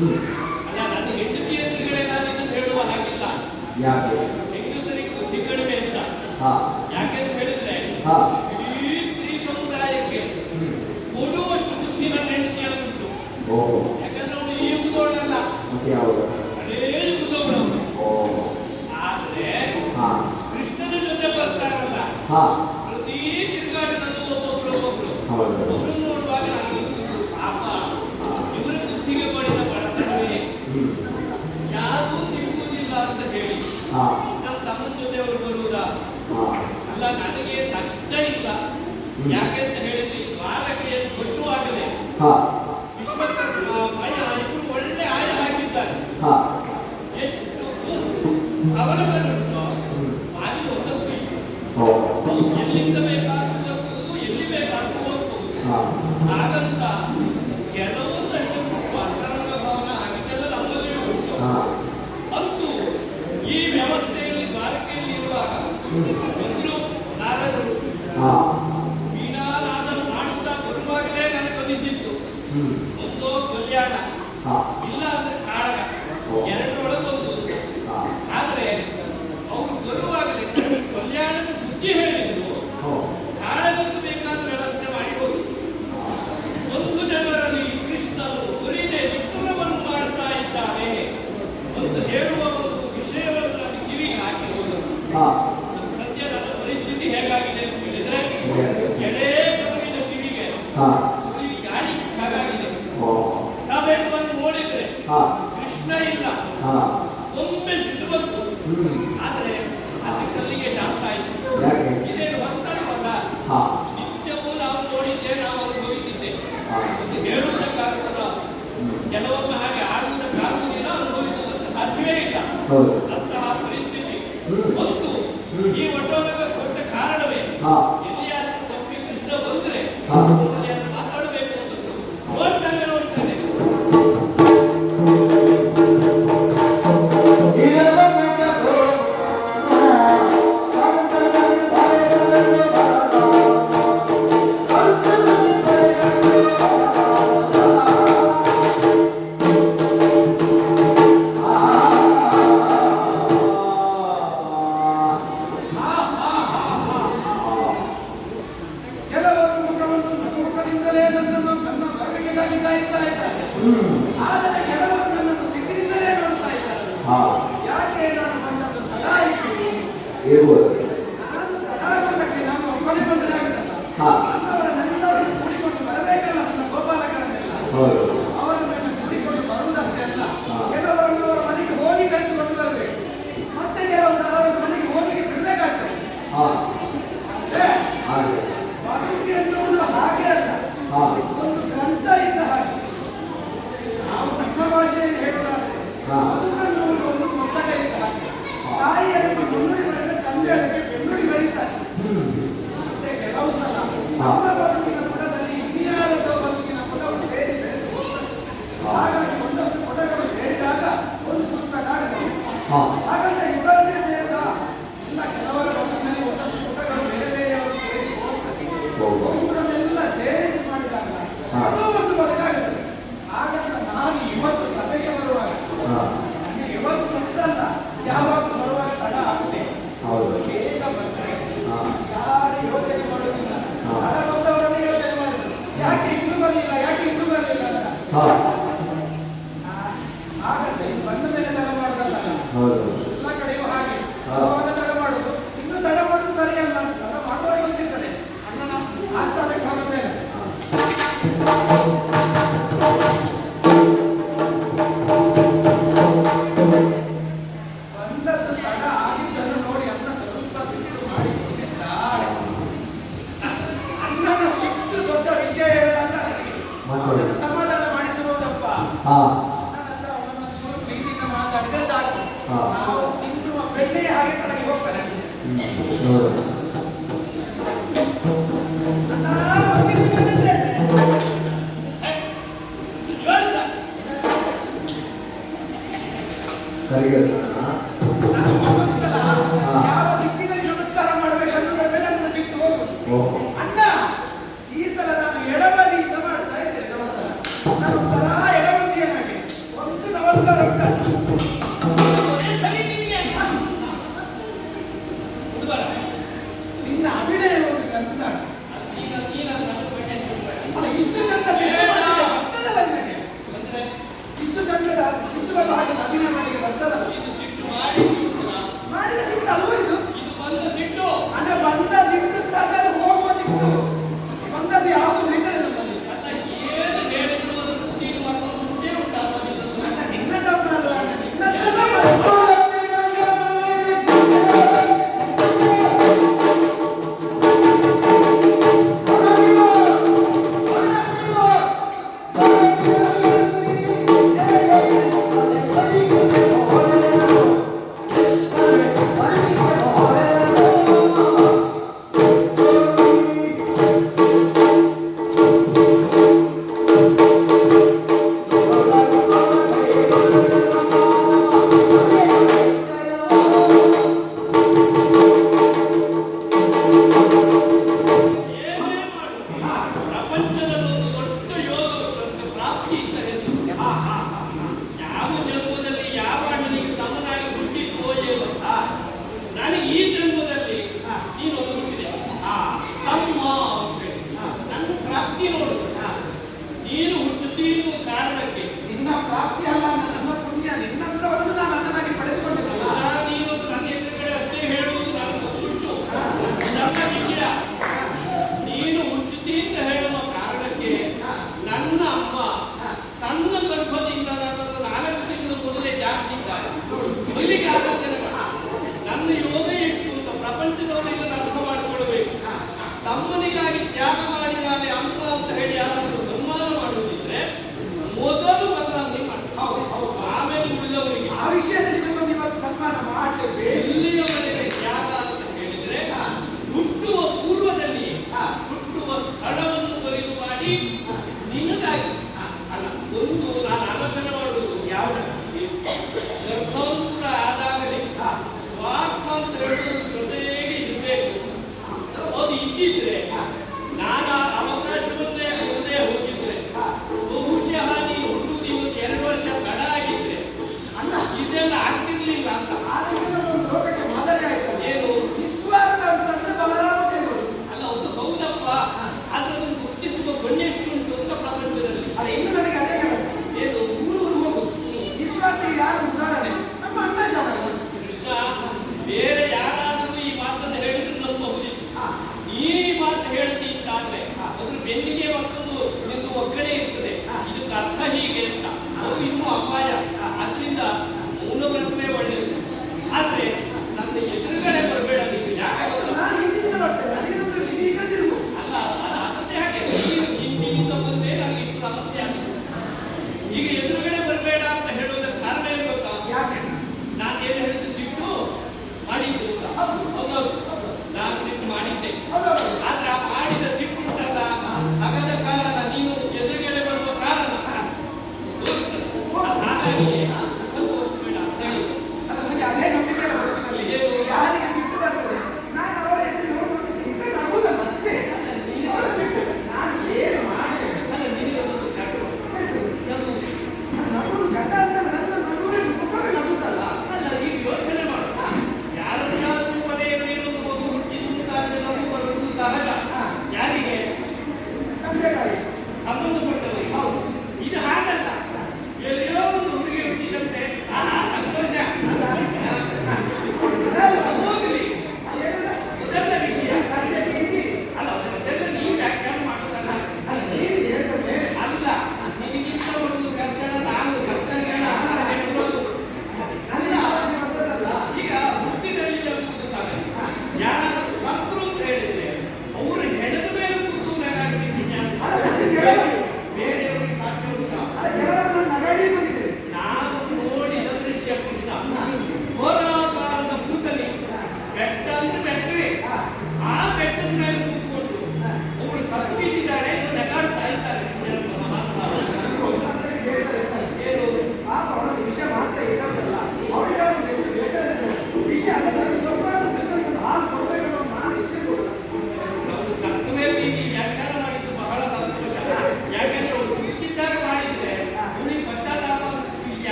ಅಲ್ಲ, ನನ್ನ ಹೆಂಡತಿ ಎದುರುಗಡೆ ನಾನು ಇದನ್ನು ಹೇಳುವ ಹಾಗಿಲ್ಲ. ಯಾಕೆ? ಹೆಂಗಸರಿಗೆ ಬುದ್ಧಿ ಕಡಿಮೆ ಅಂತ. ಯಾಕೆಂತ ಹೇಳಿದ್ರೆ ಇಡೀ ಸ್ತ್ರೀ ಸಮುದಾಯಕ್ಕೆ ಕೊಡುವಷ್ಟು ಬುದ್ಧಿ ನನ್ನ ಹೆಂಡತಿಯಲ್ಲಿ ಉಂಟು. ಯಾಕಂದ್ರೆ ಅವನು ಈ ಯುಗದವಳಲ್ಲ, ಹಳೇ ಯುಗದವಳವನು. ಆದ್ರೆ ಕೃಷ್ಣನ ಜೊತೆ ಬರ್ತಾರಲ್ಲ, ಪ್ರತಿ ತಿರುಗಾಟದಲ್ಲೂ ಒಬ್ಬೊಬ್ರು ಒಬ್ರು ನೋಡುವಾಗ ನಾನು ಅನಿಸಿದ್ದು, ಪಾಪ ಇವರ ಬುದ್ಧಿಗೆ ಪಡೆದ ಬಡತನವೇ ಯಾರೂ ಸಿಗುವುದಿಲ್ಲ ಅಂತ ಹೇಳಿ ತಮ್ಮ ಜೊತೆಯವರು ಬರುವುದಾ? ಅಲ್ಲ, ನನಗೆ ಕಷ್ಟ ಇಲ್ಲ. ಯಾಕೆಂತ ಹೇಳಿದ್ರೆ ವಾರಕ್ಕೆ ಕೊಟ್ಟುವಾಗಲೇ ವಿಶ್ವಕರ್ಮ ಭಯ ಇವರು ಒಳ್ಳೆ ಆಯ ಹಾಕಿದ್ದಾರೆ. ಎಷ್ಟು ಅವರವರುಂಟೋ ಬಾಗಿ ಹೋಗಬೇಕು, ಎಲ್ಲಿಂದ ಬೇಕಾಗುವುದಕ್ಕೂ ಎಲ್ಲಿ ಬೇಕಾದ್ರೂ ಹೋಗ್ಬೋದು. ಹಾಗಂತ ಕೆಲವೊಂದಷ್ಟು ಅಂತರಂಗ ಭವನ ಹಾಗಿದ್ದೆಲ್ಲ ನಮ್ಮಲ್ಲಿ ಉಂಟು. ಅಂತೂ ಈ ವ್ಯವಸ್ಥೆಯಲ್ಲಿ ದ್ವಾರಕೆಯಲ್ಲಿ ಇರುವಾಗ ಒಂದು ನಾರದರು ವೀಣಾನಾದನ್ನು ಮಾಡುತ್ತಾ ಬರುವಾಗಲೇ ನನಗನಿಸಿತ್ತು, ಒಂದು ಕಲ್ಯಾಣ ಇಲ್ಲ ಅಂದ್ರೆ ಕಾಳಗ, ಎರಡರೊಳಗೊಂದು. ಆದ್ರೆ ಅವರು ಬರುವಾಗಲೇ ಕಲ್ಯಾಣದ ಸುದ್ದಿ ಹೇಳಿದ್ರು, ಕಾಳಗಕ್ಕೆ ಬೇಕಾದ ವ್ಯವಸ್ಥೆ ಮಾಡಿ ಹೋಗಿ ಒಂದು ಜನರಲ್ಲಿ ಕೃಷ್ಣನು ಬರೀದೇ ವಿಷ್ಣುರವನ್ನು ಮಾಡ್ತಾ ಇದ್ದಾನೆ ಒಂದು ಹೇಳುವ ಒಂದು ವಿಷಯವನ್ನು ಕಿವಿಗೆ ಹಾಕಿ ಹೋದರು. ಸದ್ಯ ನನ್ನ ಪರಿಸ್ಥಿತಿ ಹೇಗಾಗಿದೆ ಅಂತ ಹೇಳಿದ್ರೆ, ಎಡೇ ಕವಿನ ಕಿವಿಗೆ ಗಾಳಿ ಹಾಗಾಗಿದೆ. ಸಭೆಯನ್ನು ನೋಡಿದ್ರೆ ಕೃಷ್ಣ ಇಲ್ಲ, ಒಮ್ಮೆ ಸಿಟ್ಟು ಬಂತು. ಆದರೆ ಆ ಸಿಟ್ಟಲ್ಲಿಗೆ ಶಾಂತ ಆಯಿತು. ಇದೇನು ಹೊಸತನವಲ್ಲ, ನಿತ್ಯವೂ ನಾವು ನೋಡಿದ್ದೆ, ನಾವು ಅನುಭವಿಸಿದ್ದೆ. ಹೇಳುವುದಕ್ಕಾಗುವುದ, ಕೆಲವೊಮ್ಮೆ ಹಾಗೆ ಆಡುವುದಕ್ಕಾಗುವುದಿಲ್ಲ, ಅನುಭವಿಸುವುದಕ್ಕೆ ಸಾಧ್ಯವೇ ಇಲ್ಲ. ಅಂತಹ ಪರಿಸ್ಥಿತಿ ಬಂತು. ಈ ಒಟ್ಟೊಳಗೆ ಕೊಟ್ಟ ಕಾರಣವೇ ಎಲ್ಲಿಯಾದರೂ ತಪ್ಪಿ ಕೃಷ್ಣ ಬಂದ್ರೆ ಮಾತಾಡಬೇಕು ಅಂತ ನೋಡ್ತಾನೆ ನೋಡ್ತಾನೆ. ಆದರೆ ಕೆಲವರು ನನ್ನನ್ನು ಸಿಟ್ಟಿನಿಂದಲೇ ನೋಡ್ತಾ ಇದ್ದಾರೆ. ಯಾಕೆ ನಾನು ಬಂದದ್ದು ತಡ ಆಯಿತು? ನಾನು ತಡ ಆಗುವುದಕ್ಕೆ ನಾನು ಒಬ್ಬನೇ ಬಂದರಾಗದಲ್ಲ, ನನ್ನವರನ್ನೆಲ್ಲರನ್ನು ಕೂಡಿಕೊಂಡು ಬರಬೇಕಲ್ಲ, ನನ್ನ ಗೋಪಾಲಕರನ್ನೆಲ್ಲ ಅವರನ್ನೆಲ್ಲ ಕೂಡಿಕೊಂಡು ಬರುವುದಷ್ಟೇ ಅಲ್ಲ, ಕೆಲವರನ್ನು ಅವರ ಮನೆಗೆ ಹೋಗಿ ಕರೆದುಕೊಂಡು ಬರಬೇಕು, ಮತ್ತೆ ಕೆಲವು ಸಲ ಅವರ ಮನೆಗೆ ಹೋಗಿ ಬಿಡಬೇಕಾಗ್ತದೆ. ಬದುಕು ಎನ್ನುವುದು ಹಾಗೆ ಅಲ್ಲ, ಒಂದು ಗ್ರಂಥ ಇದ್ದ ಹಾಗೆ. ನಾವು ನಮ್ಮ ಭಾಷೆಯಲ್ಲಿ ಹೇಳುವುದಾದ್ರೆ ಬದುಕನ್ನುವುದು ಒಂದು ಪುಸ್ತಕ ಇದ್ದ ಹಾಗೆ. ತಾಯಿ ಅದಕ್ಕೆ ಮುನ್ನುಡಿ ಬರೆದರೆ ತಂದೆ ಅದಕ್ಕೆ ಬೆನ್ನುಡಿ ಬರೀತಾರೆ. ಮತ್ತೆ ಕೆಲವು ಸಲ ನಮ್ಮ ಬದುಕಿನ ಪುಟದಲ್ಲಿ ಇನ್ಯಾರದೋ ಬದುಕಿನ ಪುಟವು ಸೇರಿ ಬೆಳೆದು ಹೋಗ್ತದೆ. ಹಾಗಾಗಿ ಒಂದಷ್ಟು ಪುಟಗಳು ಸೇರಿದಾಗ ಒಂದು ಪುಸ್ತಕ ಆಗುತ್ತೆ. ಹಾಗಂತ ಇಬ್ಬರನ್ನೇ ಸೇರಿದ ಇಲ್ಲ, ಕೆಲವರ ಬದುಕಿನಲ್ಲಿ ಒಂದಷ್ಟು ಪುಟಗಳು ಬೇರೆ ಬೇರೆಯವರು ಸೇರಿ ಹೋಗ್ತದೆ. ಇವರನ್ನೆಲ್ಲ ಸೇರಿಸಿ ಮಾಡಿದಾಗ ಅದು ಒಂದು ಬದುಕಾಗುತ್ತದೆ. ಹಾಗಂತ ನಾನು ಇವತ್ತು ಸಭೆಗೆ ಬರುವಾಗ ನನಗೆ ಇವತ್ತು ಅಂತಲ್ಲ, ಯಾವಾಗಲೂ ಬರುವಾಗ ತಡ ಆಗುತ್ತೆ. ಬೇಗ ಬಂದರೆ ಯಾರು ಯೋಚನೆ ಮಾಡೋದಿಲ್ಲ, ತಡ ಬಂದವರನ್ನೇ ಯೋಚನೆ ಮಾಡಿದ್ರು, ಯಾಕೆ ಇನ್ನೂ ಬರಲಿಲ್ಲ, ಯಾಕೆ ಇನ್ನೂ ಬರಲಿಲ್ಲ ಅಂತ. ಹಾಗಂತ ಇದು ಬಂದ ಮೇಲೆ ತಡ ಮಾಡೋದಲ್ಲ, ಎಲ್ಲ ಕಡೆಯೂ ಹಾಗೆ. ಬರುವಾಗ ತಡ ಮಾಡೋದು, ಇನ್ನೂ ತಡ ಮಾಡೋದು ಸರಿಯಲ್ಲ ಅಂತ ತಡ ಮಾಡುವವರಿಗೆ ಗೊತ್ತಿರ್ತದೆ. ಅಣ್ಣನ ಆಸ್ಥಾನಕ್ಕೆ ಹೋಗುತ್ತೇನೆ. ಬಂದದ್ದು ತಡ ಆಗಿದ್ದನ್ನು ನೋಡಿ ಅಣ್ಣ ಸ್ವಲ್ಪ ಸಿಟ್ಟು ಮಾಡಿಕೊಂಡಿದ್ದಾರೆ. ಅಣ್ಣನ ಸಿಟ್ಟು ದೊಡ್ಡ ವಿಷಯವೇ ಅಲ್ಲ, ಅವನನ್ನು ಸಮಾಧಾನ ಮಾಡಿಸುವುದಪ್ಪ. ನನ್ನ ಹತ್ರ ಅವನನ್ನು ಚೂರು ಪ್ರೀತಿಯಿಂದ ಮಾತಾಡಿದ್ರೆ ಸಾಕು, ನಾವು ತಿನ್ನುವ ಬೆಣ್ಣೆ ಹಾಗೆ ತಲೆಗೆ ಹೋಗ್ತಾನೆ. ಸರಿ ಯಾವ ದಿಕ್ಕಿನಲ್ಲಿ ನಮಸ್ಕಾರ ಮಾಡಬೇಕನ್ನೋದ್ರ ಮೇಲೆ ನನ್ನ ಸಿಟ್ಟು ಹೋಗುದು. ಅಣ್ಣ, ಈ ಸಲ ನಾನು ಎಡಬದಿಯಿಂದ ಮಾಡ್ತಾ ಇದ್ದೇನೆ ನಮಸ್ಕಾರ. ನಾನು ಒಂಥರ ಎಡಬದಿಯನ್ನಾಗಿ ಒಂದು ಸಂಸ್ಕಾರ ಉಂಟಲ್ಲ. ಸರಿ ನಿನಗೆ ಹುಡುಗರ ನಿನ್ನ ಅಭಿನಯ ಒಂದು ಚಂದ. ಈಗ ನೀನಾದ್ರೂ ನನ್ನ ಬಗ್ಗೆ ಅಲ್ಲ, ಇಷ್ಟು ಚಂದ ಸಿಟ್ಟು ಮಾಡಲಿಕ್ಕೆ ಬರ್ತದಲ್ಲ ನಿನಗೆ? ಅಂದ್ರೆ ಇಷ್ಟು ಚಂದದ ಸಿಟ್ಟು ಬರುವ ಹಾಗೆ ಅಭಿನಯ ಮಾಡಲಿಕ್ಕೆ ಬರ್ತದಲ್ಲ? ಇದು ಸಿಟ್ಟು ಮಾಡಿ ಮಾಡಿದ ಸಿಟ್ಟು ಅಲ್ವ ಇದು? ಇದು ಬಂದ ಸಿಟ್ಟು ಅಂದ್ರೆ ಬಂದ ಸಿಟ್ಟು ತಾನೇ ಹೋಗುವ ಸಿಟ್ಟು. ಬಂದದ್ದು ಯಾವುದು ಉಳಿತದೆ ನಮ್ಮಲ್ಲಿ. ಅಲ್ಲ ಏನು ಹೇಳಿದ್ರು ಅದನ್ನು ನೀನು ಮಾಡುವುದು ಉಂಟೇ ಉಂಟಾ ಅಣ್ಣ, ನಿನ್ನ ತಪ್ಪಲ್ಲ ಅಣ್ಣ, ನಿನ್ನ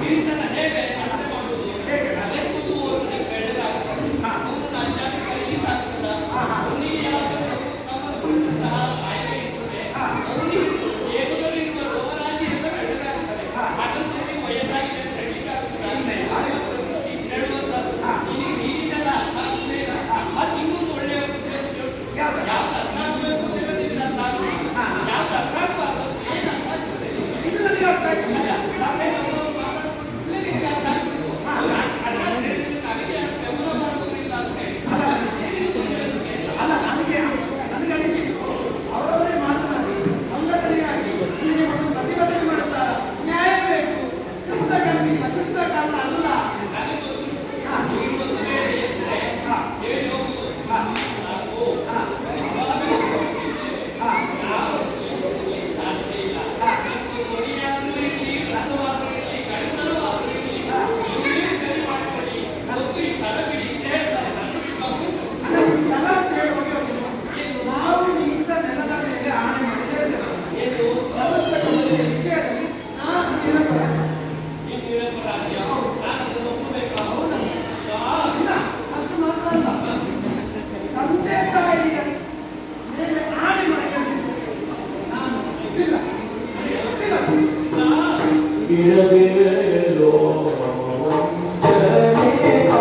ಹಿರಿತನ ಹೇಗೆ ಅಳತೆ ಮಾಡುವುದು ಹೇಗೆ? ಅದಕ್ಕೂ ಒಂದು ಬೆಳೆದಾಗ್ತದೆ. ಅವನು ಅಜ್ಞಾನಿಕ ಹೀಗಾಗ್ತದ. ಅವನಿಗೆ ಯಾವುದಾದ್ರೂ ಸಂಬಂಧಪಟ್ಟಂತಹ ಕಾಯಿಲೆ ಇರ್ತದೆ. ಅವನಿಗೆ ದೇಹದಲ್ಲಿರುವ ರೋಗರಾಜಿಯಿಂದ ಬೆಳೆದಾಗ್ತದೆ. ಅದನ್ನು ನೀವು ವಯಸ್ಸಾಗಿದೆ ಅಂತ ಹೇಳಲಿಕ್ಕೆ ಆಗ್ತದ? ಹೇಳುವಂಥದ್ದು ಇಲ್ಲಿ ನೀರಿನೆಲ್ಲ ಅರ್ಥ ಆಗ್ತದೆ. ಮತ್ತೆ ಇನ್ನೊಂದು ಒಳ್ಳೆಯ ಉದ್ದೇಶ ಯಾವ್ದು? ಯಾವ್ದು ಅರ್ಥ ಆಗಬೇಕು ಅಂತ ಹೇಳೋದಿಲ್ಲ ಅಂತ ಆಗ್ತದೆ. ಯಾವ್ದು ಅರ್ಥ ಆಗಬಾರ್ದು ಏನು ಅರ್ಥ ಆಗ್ತದೆ? ಇದು ನನಗೆ ಅರ್ಥ ಆಗಿಲ್ಲ. ಸಭೆ ನಮ್ಮವರು ಮಾತಾಡುವುದಿಲ್ಲ, ನಿನಗೆ ಅರ್ಥ ಆಗ್ಬೇಕು. ಅರ್ಥ ಹೇಳಿದ್ರೆ ನನಗೆ ಬೆಂಬಲ ಮಾಡುವುದಿಲ್ಲ ಅಂತ ಹೇಳಿ. ಅಲ್ಲ ನನಗೆ ಅನಿಸಿತು ಅವರವರೇ ಮಾತನಾಡಿ ಸಂಘಟನೆಯಾಗಿ ಇಲ್ಲಿಗೆ ಒಂದು ಪ್ರತಿಭಟನೆ ಮಾಡುತ್ತಾರೆ. ನ್ಯಾಯ ಬೇಕು. ಕೃಷ್ಣ ಗಾಂಧಿ ಇಲ್ಲ, ಕೃಷ್ಣ ಕಾರಣ ಅಲ್ಲ. ಈ ಒಂದು ವೇಳೆ ಇದ್ರೆ ಹೇಳಿ ಹೋಗುವುದು. ನಾವು ಸಾಧ್ಯ ಇಲ್ಲ. ಕೊನೆಯಾದ್ರೂ ಇರಲಿ, ವ್ರತವಾದ್ರೂ ಇರಲಿ, ಗಣಿತವಾದ್ರೂ ಇರಲಿ, ನೀವೇ ಸರಿ ಮಾಡಿಕೊಳ್ಳಿ. ಮತ್ತು ಈ ಸ್ಥಳ ಬಿಡಿ ಅಂತ ಹೇಳ್ತಾರೆ. ನನಗೆ ವಿಶ್ವಾಸ ಉಂಟು. ಅದಕ್ಕೆ ಸ್ಥಳ ಅಂತ ಹೇಳುವಾಗ ನಾವು ನಿಂತ ನೆಲದ ಮೇಲೆ ಆಣೆ ಮಾಡಿ ಹೇಳಿದೆವು. ಏನು ಸಮರ್ಪಕ ಮದುವೆ ವಿಷಯದಲ್ಲಿ ನಾನು ನಿರಪರಾಧ. ಈ ನಿರಪರಾಧ್ಯ ನಾನು ಒಪ್ಪಬೇಕಾ? ಹೌದಲ್ಲ? ಯಾ- ಇಲ್ಲ, ಅಷ್ಟು ಮಾತ್ರ ಅಲ್ಲ. ತಂದೆ ತಾಯಿಯ ಮೇಲೆ ಆಣೆ ಮಾಡಿ ಹೇಳಿದ್ದು. ನಾನು ಗೊತ್ತಿಲ್ಲ, ನನಗೆ ಗೊತ್ತಿಲ್ಲ. ಇರದಿರಲೋ ವಂಚನೆಯ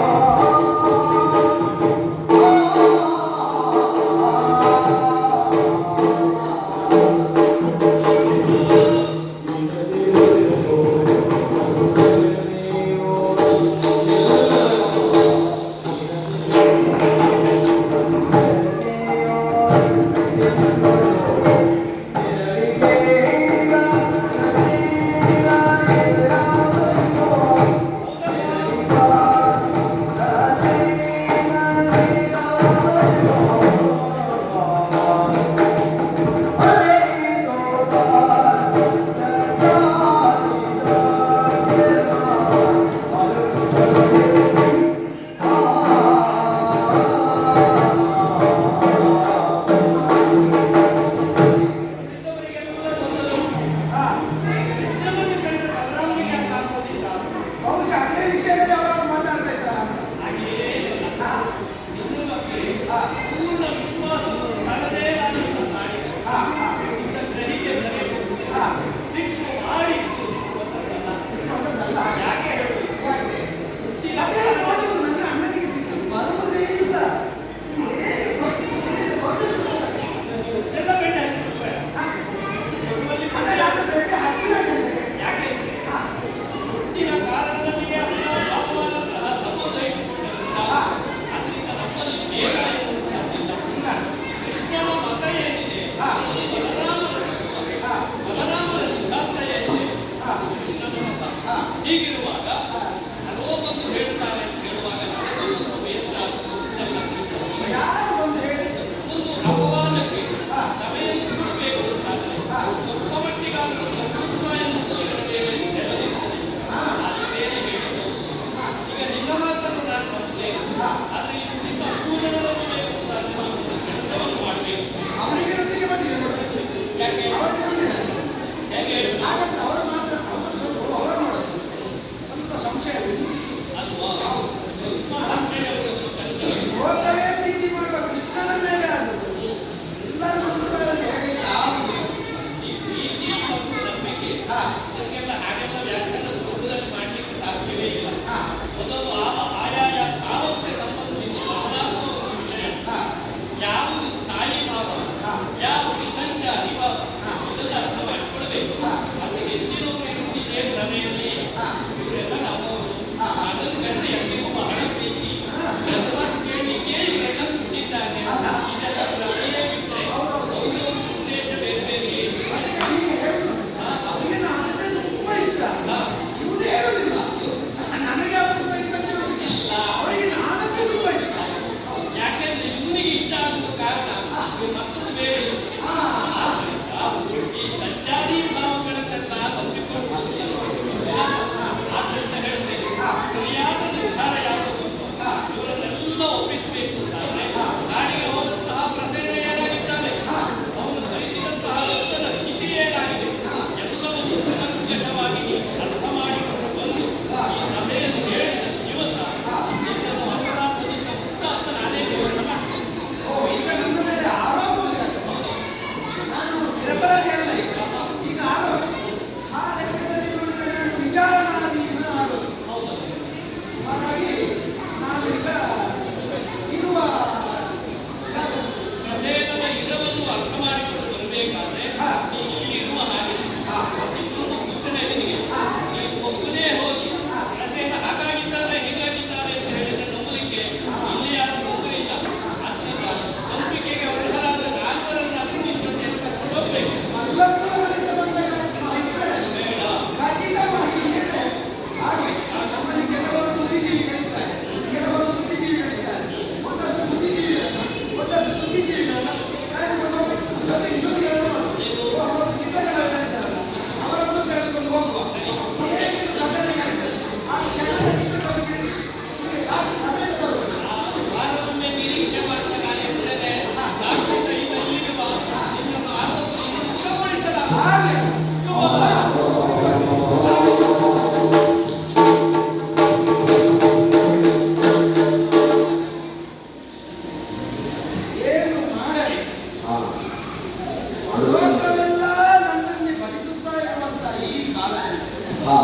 ಹಾ.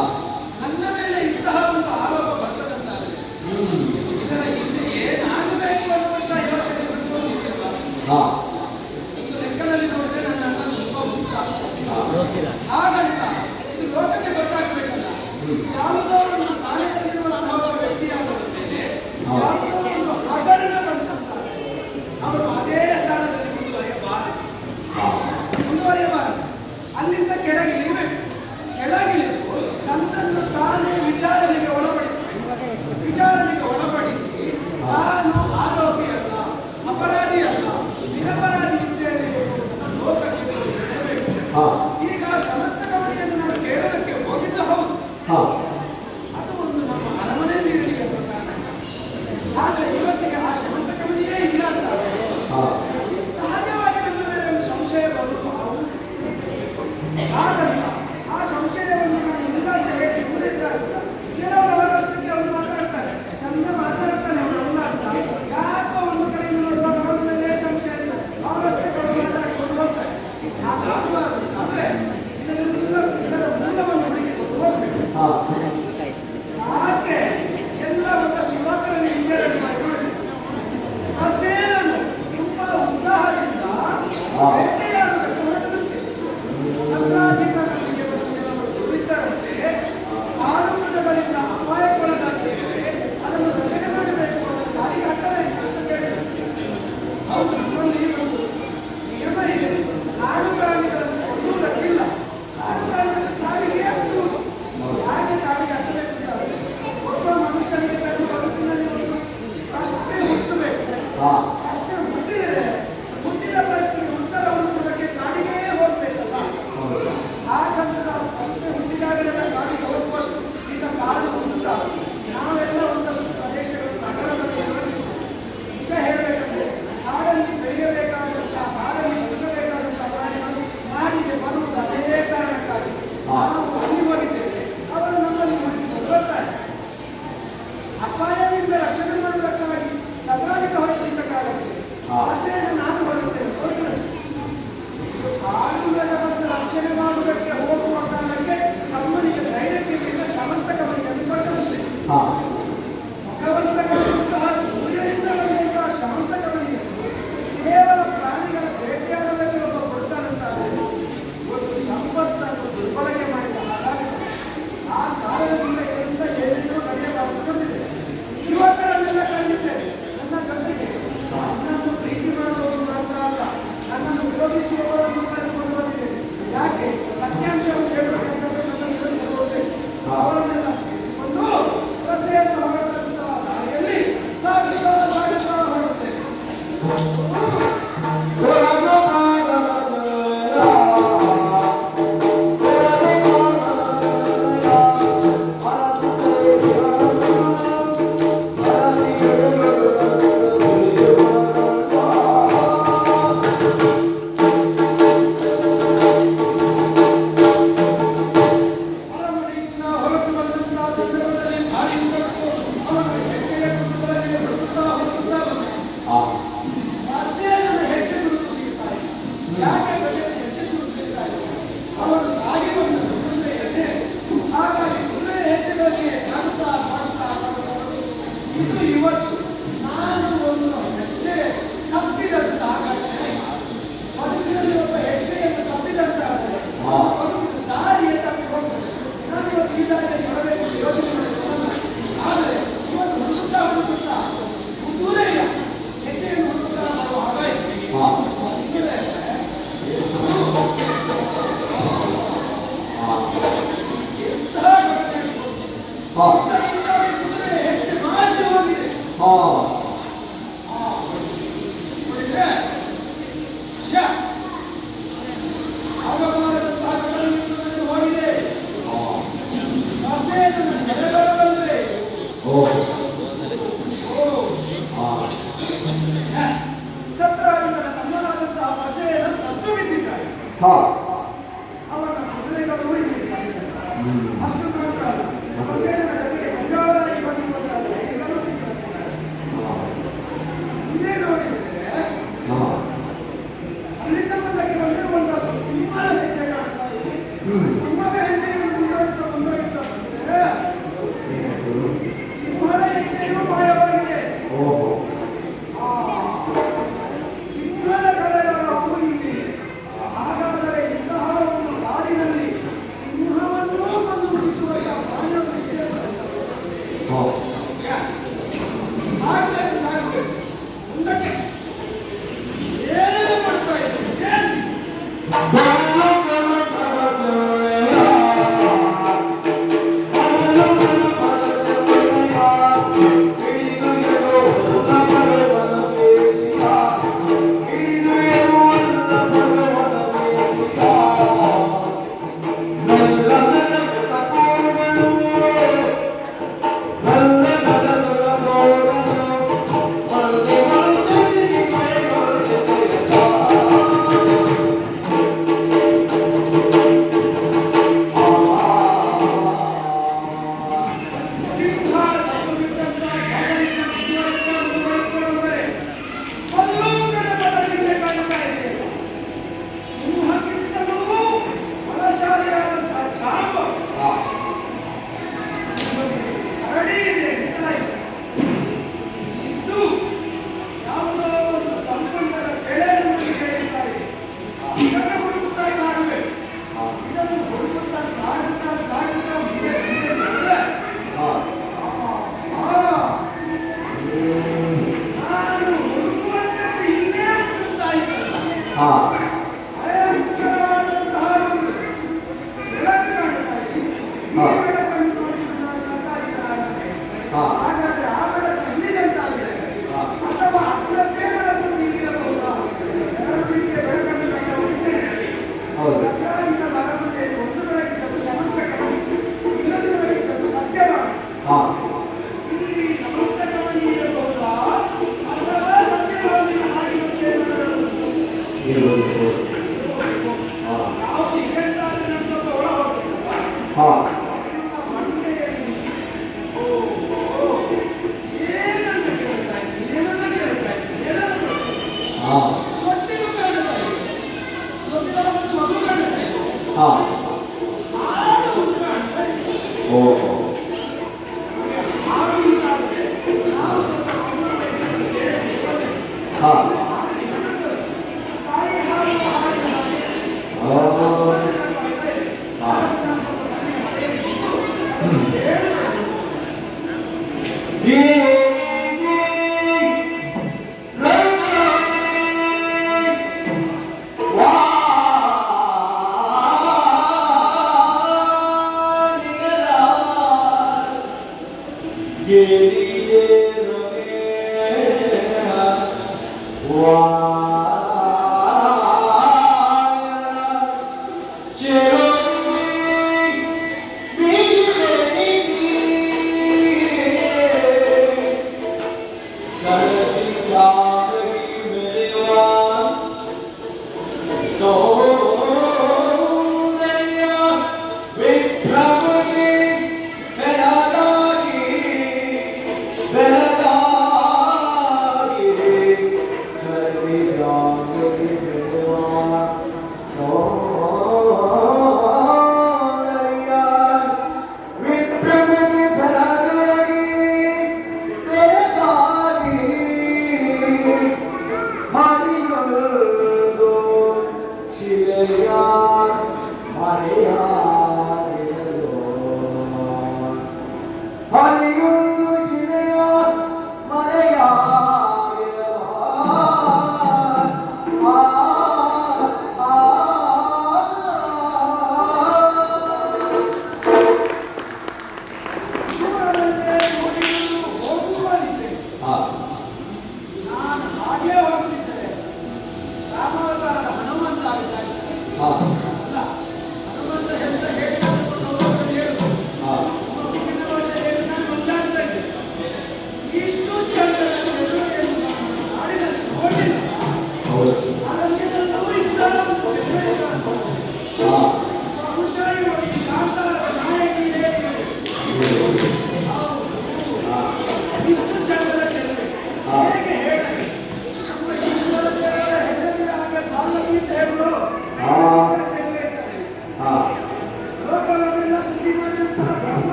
ನನ್ನ ಮೇಲೆ ಇಂತಹ ಒಂದು ಆರೋಪ ಬರ್ತದಂತಾದರೆ ಹ್ಮ್. ಇದರ ಹಿಂದೆ ಏನಾಗಬೇಕು ಅನ್ನುವಂಥ ಯೋಚನೆ ಬಿಟ್ಕೊಂಡಿದೆಯಲ್ಲ, ಹಾ. ಒಂದು ಲೆಕ್ಕದಲ್ಲಿ ನೋಡಿದ್ರೆ ನನ್ನ ಅಣ್ಣ ತುಂಬ ಮುಕ್ತ. ಹಾ. ಹಾಗಂತ ಇದು ಲೋಕಕ್ಕೆ ಗೊತ್ತಾಗಬೇಕಲ್ಲ. ಯಾವುದೋ ಒಂದು ಸ್ಥಾನದಲ್ಲಿರುವಂತಹ ಒಬ್ಬ ವ್ಯಕ್ತಿಯಾದವರ ಮೇಲೆ ಯಾವುದೋ ಒಂದು ಹಗರಣ ಬಂದಂತಾರೆ ಅವರು ಅದೇ ಸ್ಥಾನದಲ್ಲಿ ಮುಂದುವರಿಯಬಾರದು. ಹಾ. ಮುಂದುವರಿಯಬಾರದು. ಅಲ್ಲಿಂದ ಕೆಳಗಿಳಿಯಬೇಕು. ಕೆಳಗಿಳಿದು ತನ್ನನ್ನು ತಾನೇ ವಿಚಾರಣೆಗೆ ಒಳಪಡಿಸಬೇಕು. ವಿಚಾರಣೆಗೆ ಒಳಪಡಿಸಿ ನಾನು ಆರೋಪಿಯಲ್ಲ, ಅಪರಾಧಿಯಲ್ಲ, ನಿರಪರಾಧಿ ಇದ್ದೇನೆ ಎಂಬುದನ್ನು ಲೋಕಕ್ಕೆ ತೋರಿಸಬೇಕು. ಹಾ. ಈಗ ಸಮರ್ಥಕವಣಿಯನ್ನು ನಾನು ಕೇಳೋದಕ್ಕೆ ಹೋಗಿದ್ದು ಹೌದು. ಹಾ. ಅದು ಒಂದು ನಮ್ಮ ಅರಮನೆಯಲ್ಲಿ ಇರಲಿ ಎಂಬ ಕಾರಣಕ್ಕೆ. ಆದರೆ ಇವತ್ತಿಗೆ ಆ ಸಮರ್ಥಕವಣಿಯೇ ಇಲ್ಲ ಅಂತಾರೆ. ಹಾ. ಸಹಜವಾಗಿ ನನ್ನ ಮೇಲೆ ಒಂದು ಸಂಶಯ ಬರುವುದು ಹೌದು. ಹಾಗಲ್ಲ ಆ ಸಂಶಯವನ್ನು ನಾನು ಇಲ್ಲ ಅಂತ ಹೇಳಿ ಸುಮ್ಮನಿದ್ರಾಗಿಲ್ಲ. ಕೆಲವರು ಅವರಷ್ಟಕ್ಕೆ ಅವರು ಮಾತಾಡ್ತಾರೆ, ಚಂದ ಮಾತಾಡ್ತಾನೆ ಅವರಲ್ಲ ಅಂತ. ಯಾಕೋ ಒಂದು ಕಡೆಯಿಂದ ನೋಡುವಾಗ ಅವರ ಮೇಲೆ ಸಂಶಯ ಇಲ್ಲ, ಅವರಷ್ಟಕ್ಕೆ ಅವರು ಮಾತಾಡಿಕೊಂಡು ಹೋಗ್ತಾರೆ. ಹಾಗಾಗಬಾರದು. ಆದರೆ ಇದರ ಮೂಲವನ್ನು ಹುಡುಕಿಕೊಂಡು ಹೋಗ್ಬೇಕು. ಹಾ. ಯಾಕೆ ಎಲ್ಲ ಒಂದಷ್ಟು ಯುವಕರಲ್ಲಿ ವಿಚಾರಣೆ ಮಾಡಿ ಪ್ರಸೇನನು ತುಂಬಾ ಉತ್ಸಾಹದಿಂದ ಬೇಟೆಯಾಡುವುದಕ್ಕೆ ಹೊರಟಂತೆ. ಸತ್ರಾಧಿಕಾರಗಳಿಗೆ ಬಂದು ಕೆಲವರು ದುಡಿತಾರಂತೆ, ಕಾನೂನುಗಳಿಂದ ಅಪಾಯಕ್ಕೊಳಗಾಗಿದ್ದೇವೆ, ಅದನ್ನು ರಕ್ಷಣೆ ಮಾಡಬೇಕು, ಅದನ್ನು ದಾರಿಗೆ ಅಡ್ಡಬೇಕು ಅಂತ ಕೇಳಿದರು. ಹೌದು, ನಮ್ಮಲ್ಲಿ ಒಂದು ನಿಯಮ ಇದೆ, ನಾಡು ಪ್ರಾಣಿಗಳನ್ನು ಕೊಲ್ಲುವುದಕ್ಕಿಲ್ಲ, ನಾಡು ಪ್ರಾಣಿಗಳನ್ನು ಕಾವಿಗೆ ಹಾಕುವುದು. ಯಾಕೆ ಕಾವಿಗೆ ಹಾಕಬೇಕು ಅಂತಾರೆ, ಒಬ್ಬ ಮನುಷ್ಯನಿಗೆ ತನ್ನ ಬದುಕಿನಲ್ಲಿ ಒಂದು ಪ್ರಶ್ನೆ ಹುಟ್ಟಬೇಕು. ಹಾ. ಪ್ರಶ್ನೆ ಹುಟ್ಟಿದರೆ ಹುಟ್ಟಿದ ಪ್ರಶ್ನೆಗೆ ಉತ್ತರ ಹುಡುಕುವುದಕ್ಕೆ ಕಾಡಿಗೆ ಹೋಗ್ಬೇಕಲ್ಲ. ಹೌದು. ಹಾಗಂತ ಪ್ರಶ್ನೆ ಹುಟ್ಟಿದಾಗಲೆಲ್ಲ ಕಾಡಿಗೆ ಹೋಗುವಷ್ಟು ಈಗ ಕಾಡು ಉಂಟ. ನಾವೆಲ್ಲ ಒಂದಷ್ಟು ಪ್ರದೇಶಗಳು ನಗರದಲ್ಲಿ ಇರಲಿಲ್ಲ. ಈಗ ಹೇಳಬೇಕಂದ್ರೆ ಕಾಡಲ್ಲಿ ಬೆಳೆಯಬೇಕಾದಂಥ, ಕಾಡಲ್ಲಿ ಬದುಕಬೇಕಾದಂಥ ಪ್ರಾಣಿಗಳು ನಾಡಿಗೆ ಬರುವುದು ಅದೇ ಕಾರಣಕ್ಕಾಗಿ. ನಾವು ಅಲ್ಲಿ ಹೋಗಿದ್ದೇವೆ, ಅವರು ನಮ್ಮಲ್ಲಿ ಹುಡುಕಿಕೊಂಡು ಬರ್ತಾರೆ. ಅಪಾಯದಿಂದ ರಕ್ಷಣೆ ಮಾಡುವುದಕ್ಕಾಗಿ ಸತ್ರಾಧಿಕ ಹೊರಟಿದ್ದ ಕಾಲಕ್ಕೆ ಪ್ರಸೇನ ನಾನು ಹೊರಡುತ್ತೇನೆ ಹೊರಟು ಕಾನೂನಿನ ಬಗ್ಗೆ ರಕ್ಷಣೆ ಮಾಡುವುದಕ್ಕೆ ಹೋಗುವ ಕಾಲಕ್ಕೆ ತಮ್ಮನಿಗೆ ಧೈರ್ಯಕ್ಕಿಂತ ಶಮಂತಕವನಿಗೆ ಬರ್ತದಂತೆ. ಹಾ. ಭಗವಂತಕಂತಹ ಸೂರ್ಯನಿಂದ ಬಂದಂತಹ ಶಮಂತಕವನಿಗೆ ಕೇವಲ ಪ್ರಾಣಿಗಳ ಬೇಟೆಯಾಡುವುದಕ್ಕೆ ಒಬ್ಬ ಕೊಡ್ತಾನಂತಾದರೆ ಒಂದು ಸಂಪತ್ತನ್ನು ದುರ್ಬಳಕೆ ಮಾಡಿದ ಹಾಗಾಗಿದೆ. ಆ ಕಾರಣದಿಂದ ಇದರಿಂದ ಏನೇನೋ ನಡೆಯಬಾರದು ಬಂದಿದೆ. ಯುವಕರನ್ನೆಲ್ಲ ಕರೆದಿದ್ದೇನೆ ನನ್ನ ಜೊತೆಗೆ. ನನ್ನನ್ನು ಪ್ರೀತಿ ಮಾಡುವವರು ಮಾತ್ರ ಅಲ್ಲ, ನನ್ನನ್ನು ವಿರೋಧಿಸುವವರನ್ನು ಕರೆದುಕೊಂಡು ಬಂದಿದ್ದೇನೆ. ಯಾಕೆ? ಸತ್ಯಾಂಶವನ್ನು ಹೇಳಬೇಕಂತಂದ್ರೆ ನನ್ನ ವಿರೋಧಿಸುವವರೇ. ಅವರನ್ನೆಲ್ಲ ಸೇರಿಸಿಕೊಂಡು ಪ್ರಸೇನ ಹೊರಟಂತಹ ದಾರಿಯಲ್ಲಿ ಸಾಗುತ್ತಾ ಸಾಗುತ್ತಾ ಹೊರಡುತ್ತೇನೆ. ಅರಮನೆಯಿಂದ ಹೊರಟು ಬಂದಂತಹ ಸಂದರ್ಭದಲ್ಲಿ ದಾರಿ ಉದ್ದಕ್ಕೂ ಅವನು ಹೆಜ್ಜೆಯ ಗುರುತುಗಳಲ್ಲಿ ಹುಡುಕುತ್ತಾ ಹೋಗುತ್ತಾ ಬಂದ. ಹಾ. ಪ್ರಸೇನನ ಹೆಜ್ಜೆ ಗುರುತು ಸಿಗುತ್ತಾ ಇಲ್ಲ. ಯಾಕೆ ಪ್ರಸೇನ ಹೆಜ್ಜೆ ಗುರುತು ಸಿಗುತ್ತಾ ಇಲ್ಲ? ಅವನು ಸಾಗಿ ಬಂದನು ಕುದುರೆಯನ್ನೇ. ಹಾಗಾಗಿ ಕುದುರೆಯ ಹೆಜ್ಜೆಗಳಿಗೆ ಸಾಗುತ್ತಾ ಸಾಗುತ್ತಾ ಸಾಗುತ್ತಾ ಇದು ಇವತ್ತು ನಾನು ಒಂದು ಹೆಜ್ಜೆ ತಪ್ಪಿದಂತ ಘಟನೆ. ಬದುಕಿನಲ್ಲಿ ಒಬ್ಬ ಹೆಜ್ಜೆಯನ್ನು ತಪ್ಪಿದಂತಾದರೆ ಬದುಕಿನ ದಾರಿಯ ತಪ್ಪಿ ಹೋಗ್ತದೆ. ನಾನು ಇವತ್ತು ಈ ದಾರಿಯಲ್ಲಿ ಬರಬೇಕು ಅಂತ ಯೋಚನೆ ಮಾಡಿಕೊಂಡು ಆದರೆ ಇವತ್ತು ಹುಡುಕುತ್ತಾ ಹುಡುಕುತ್ತಾ ಕುದುರೆಯ ಹೆಜ್ಜೆಯನ್ನು ಹುಡುಕುತ್ತಾ ಬರುವ ಹಾಗಾಯಿತು. ಹಾ. ಕುದುರೆ ಎಂತಹ ಘಟನೆ ಹಾ. ಕುದುರೆ ಹೆಜ್ಜೆ ಮಾಸಿ ಹೋಗಿದೆ. ಹಾ. ನೋಡಿದ್ರೆ ಶ್ಯಾ, ಆಗಬಾರದಂತಹ ಘಟನೆಯನ್ನು ನಡೆದು ಹೋಗಿದೆ. ಹಾ. ಪ್ರಸೇನನ ಕೆಳಗಡೆ ಬಂದರೆ ಓ. ಓ ಹಾ. ಸತ್ರಾಧಿಕರ ತಮ್ಮನಾದಂತಹ ಪ್ರಸೇನ ಸತ್ತು ಬಿದ್ದಿದ್ದಾರೆ. ಹಾ. ಅವನ ಕುದುರೆಗಳು ಇಲ್ಲಿದ್ದಾರೆ. ಹ್ಮ್. ಅಷ್ಟು ಮಾತ್ರ ಅಲ್ಲ, ಪ್ರಸೇನನ ಜೊತೆಗೆ ಗಂಗಾವರಾಗಿ ಬಂದಿರುವಂತಹ ಸೈನಿಕರು ಇದ್ದಾರೆ.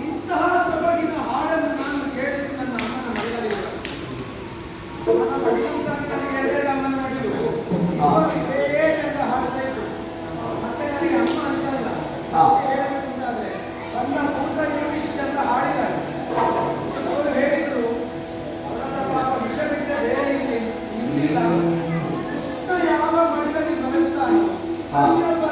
ಇಂತಹ ಸೊಬಗಿನ ಹಾಡನ್ನು ನಾನು ಕೇಳಿದ್ದು ನನ್ನ ಅಮ್ಮನ ಮಡಿಲಲ್ಲಿಲ್ಲ. ನನ್ನ ಮಡಿಲಂತ ನನಗೆ ಎರಡೆರಡು ಅಮ್ಮನ ಮಡಿಲು. ಇದೇ ಚಂದ ಹಾಡ್ತಾ ಇದ್ರು. ಮತ್ತೆ ನನಗೆ ಅಮ್ಮ ಅಂತಲ್ಲ. ಹೇಳಬೇಕಂತಾದ್ರೆ ನನ್ನ ಕೂತ ನೀವು ಇಷ್ಟು ಚಂದ ಹಾಡಿದ್ದಾರೆ. ಅವರು ಹೇಳಿದ್ರು ಅವರ ಪಾಪ ವಿಷ ಬಿಟ್ಟರೆ ಇಲ್ಲಿ ನಿಲ್ಲಿಲ್ಲ. ಕೃಷ್ಣ ಯಾವ ಮಡಿಲಲ್ಲಿ ಮಲಗುತ್ತಾನೋ ಪ್ರತಿಯೊಬ್ಬ